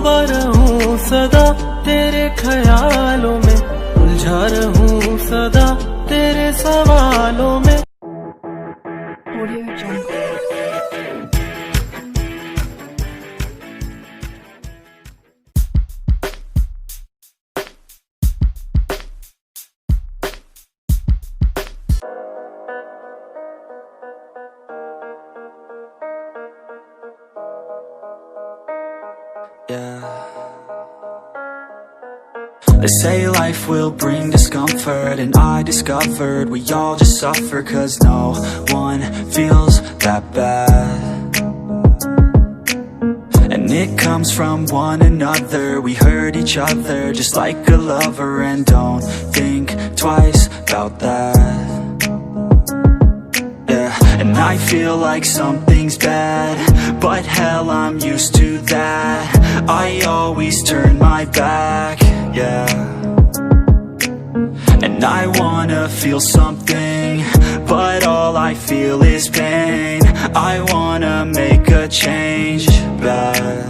डूबा रहूं सदा तेरे ख्यालों में, उलझा रहूं सदा तेरे सवालों में। They say life will bring discomfort, and I discovered we all just suffer, 'cause no one feels that bad. And it comes from one another, we hurt each other just like a lover, and don't think twice about that. And I feel like something's bad, but hell, I'm used to that. I always turn my back, yeah. And I wanna feel something, but all I feel is pain. I wanna make a change, bad.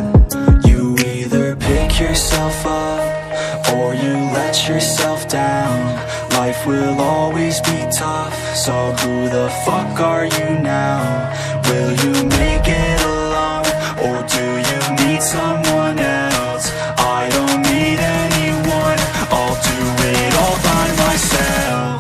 You either pick yourself up, or you let yourself down. Life will always be tough, so who the fuck are you now? Will you make it alone, or do you need someone else? I don't need anyone, I'll do it all by myself.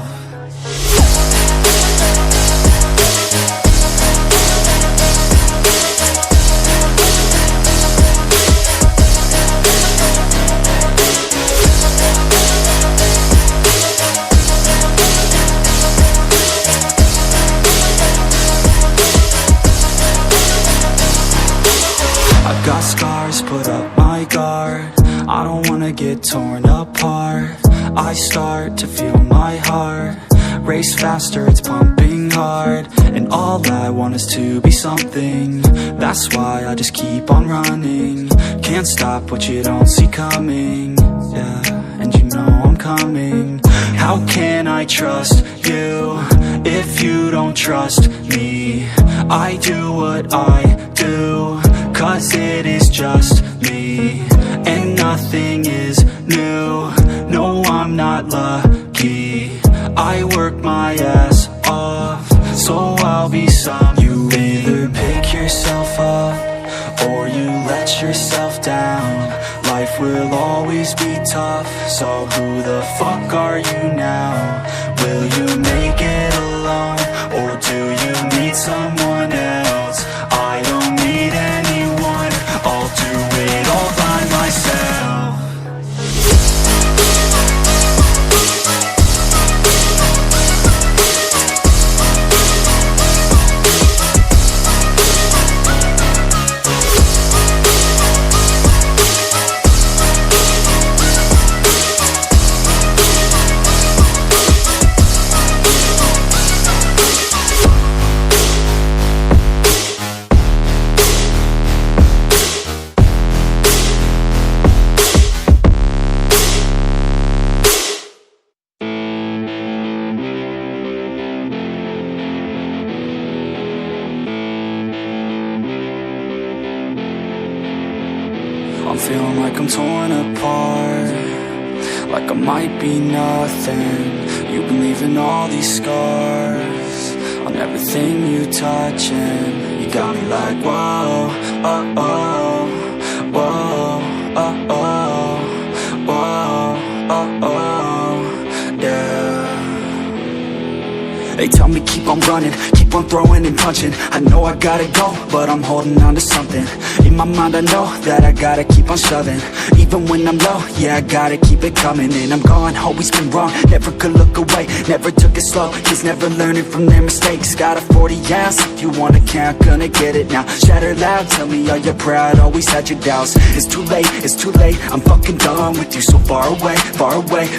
Got scars, put up my guard. I don't wanna get torn apart. I start to feel my heart race faster, it's pumping hard. And all I want is to be something. That's why I just keep on running. Can't stop what you don't see coming. Yeah, and you know I'm coming. How can I trust you if you don't trust me? I do what I do, 'cause it is just me, and nothing is new. No, I'm not lucky. I work my ass off, so I'll be some. You either pick yourself up, or you let yourself down. Life will always be tough, so who the fuck are you now? Will you make it alone, or do you need someone else? I don't need anyone, I'll do it all by myself. I'm feeling like I'm torn apart, like I might be nothing. You've been leaving all these scars on everything you touch, and you got me like whoa, oh, oh, whoa, oh, oh, whoa, oh, oh, yeah. They tell me keep on running, keep on throwing and punching. I know I gotta go, but I'm holding on to something. In my mind I know that I gotta keep on shoving. Even when I'm low, yeah, I gotta keep it coming. And I'm gone, always been wrong, never could look away. Never took it slow, kids never learning from their mistakes. Got a 40 ounce, if you wanna count, gonna get it now. Shatter loud, tell me are you proud, always had your doubts. It's too late, I'm fucking done with you. So far away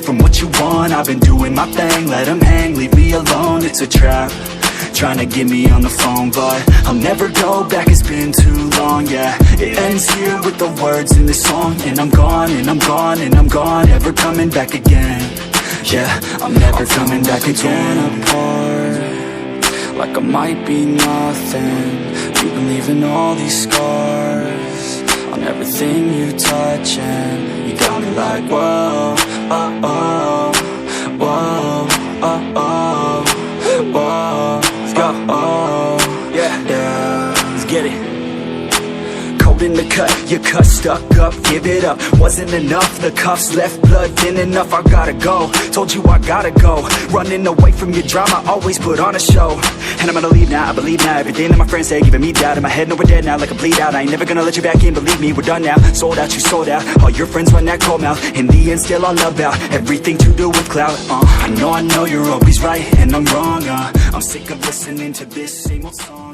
from what you want. I've been doing my thing, let them hang, leave me alone. It's a trap, trying to get me on the phone, but I'll never go back, it's been too long, yeah. It ends here with the words in this song, and I'm gone, and I'm gone, and I'm gone, never coming back again. Yeah, I'm never coming back again. Torn apart, like I might be nothing. You've been leaving all these scars on everything you you touch and you got me like whoa, oh, oh, whoa, oh, oh, whoa. Let's go, oh, yeah, yeah, let's get it. In the cut, your cut stuck up, give it up. Wasn't enough, the cuffs left blood thin enough. I gotta go, told you I gotta go. Running away from your drama, always put on a show. And I'm gonna leave now, I believe now. Everything that my friends say, giving me doubt. In my head, no, we're dead now, like a bleed out. I ain't never gonna let you back in, believe me, we're done now. Sold out, you sold out, all your friends run that cold mouth. In the end, still all about everything to do with clout. I know you're always right, and I'm wrong, I'm sick of listening to this same old song.